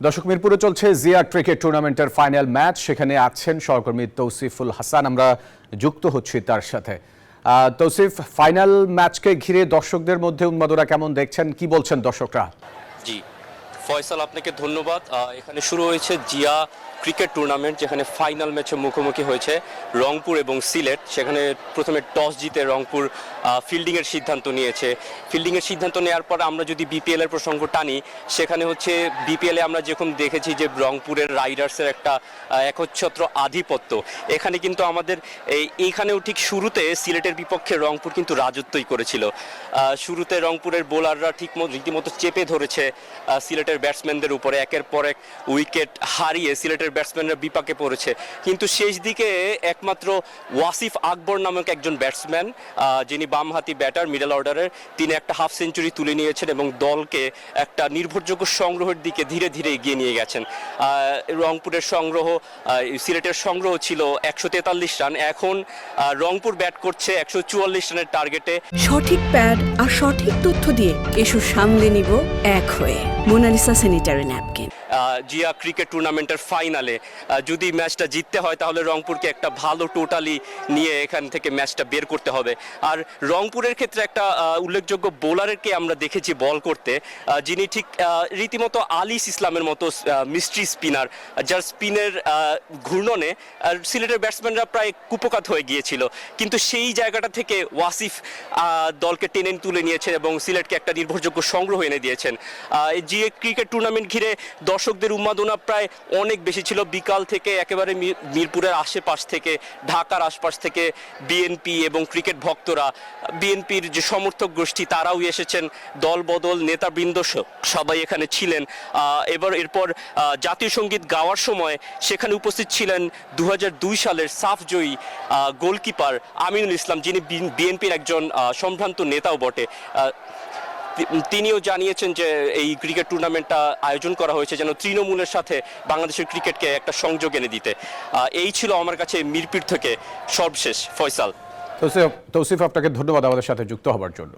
দর্শক, মিরপুরে চলছে জিয়া ক্রিকেট টুর্নামেন্টের ফাইনাল ম্যাচ। সেখানে আছেন সহকর্মী তৌসিফুল হাসান, আমরা যুক্ত হচ্ছি তার সাথে। তৌসিফ, ফাইনাল ম্যাচকে ঘিরে দর্শকদের মধ্যে উন্মাদনা কেমন দেখছেন, কি বলছেন দর্শকরা? জি ফয়সাল, আপনাকে ধন্যবাদ। এখানে শুরু হয়েছে জিয়া ক্রিকেট টুর্নামেন্ট, যেখানে ফাইনাল ম্যাচে মুখোমুখি হয়েছে রংপুর এবং সিলেট। সেখানে প্রথমে টস জিতে রংপুর ফিল্ডিংয়ের সিদ্ধান্ত নিয়েছে। ফিল্ডিংয়ের সিদ্ধান্ত নেওয়ার পর আমরা যদি বিপিএলের প্রসঙ্গ টানি, সেখানে হচ্ছে বিপিএলে আমরা যখন দেখেছি যে রংপুরের রাইডার্সের একটা একচ্ছত্র আধিপত্য, এখানে কিন্তু আমাদের এইখানেও ঠিক শুরুতে সিলেটের বিপক্ষে রংপুর কিন্তু রাজত্বই করেছিল। শুরুতে রংপুরের বোলাররা রীতিমতো চেপে ধরেছে সিলেটের ব্যাটসম্যানদের উপরে, একের পর এক উইকেট হারিয়ে সিলেটের ব্যাটসম্যানরা বিপাকে পড়েছে। কিন্তু শেষ দিকে একমাত্র ওয়াসিফ আকবর নামক একজন ব্যাটসম্যান, যিনি বামহাতি ব্যাটার মিডল অর্ডারের, তিনি একটা হাফ সেঞ্চুরি তুলে নিয়েছেন এবং দলকে একটা নির্ভরযোগ্য সংগ্রহের দিকে ধীরে ধীরে এগিয়ে নিয়ে গেছেন। রংপুরের সংগ্রহ, সিলেটের সংগ্রহ ছিল 143 রান। এখন রংপুর ব্যাট করছে 144 রানের টার্গেটে। সঠিক প্যাড আর সঠিক তথ্য দিয়ে কেশু সামলে নিব এক হয়ে। Monalisa sanitary napkin. Zia cricket টুর্নামেন্টের ফাইনালে যদি ম্যাচটা জিততে হয়, তাহলে রংপুরকে একটা ভালো টোটালি নিয়ে এখান থেকে ম্যাচটা বের করতে হবে। আর রংপুরের ক্ষেত্রে একটা উল্লেখযোগ্য বোলারকে আমরা দেখেছি বল করতে, যিনি ঠিক রীতিমতো আলিস ইসলামের মতো মিস্ট্রি স্পিনার, যার স্পিনের ঘূর্ণনে সিলেটের ব্যাটসম্যানরা প্রায় কুপকাত হয়ে গিয়েছিল। কিন্তু সেই জায়গাটা থেকে ওয়াসিফ দলকে টেনে তুলে নিয়েছেন এবং সিলেটকে একটা নির্ভরযোগ্য সংগ্রহ এনে দিয়েছেন। জিএ ক্রিকেট টুর্নামেন্ট ঘিরে দর্শকদের উন্মাদনা প্রায় অনেক বেশি ছিল। বিকাল থেকে একেবারে মিরপুরের আশেপাশ থেকে, ঢাকার আশপাশ থেকে বিএনপি এবং ক্রিকেট ভক্তরা, বিএনপির যে সমর্থক গোষ্ঠী, তারাও এসেছেন। দল বদল নেতাবৃন্দ সবাই এখানে ছিলেন। এরপর জাতীয় সঙ্গীত গাওয়ার সময় সেখানে উপস্থিত ছিলেন 2002 সালের সাফ জয়ী গোলকিপার আমিনুল ইসলাম, যিনি বিএনপির একজন সম্ভ্রান্ত নেতাও বটে। তিনিও জানিয়েছেন যে এই ক্রিকেট টুর্নামেন্টটা আয়োজন করা হয়েছে যেন তৃণমূলের সাথে বাংলাদেশের ক্রিকেটকে একটা সংযোগ এনে দিতে। এই ছিল আমার কাছে মিরপুর থেকে সর্বশেষ। ফয়সাল। তৌসিফ, আপনাকে ধন্যবাদ আমাদের সাথে যুক্ত হবার জন্য।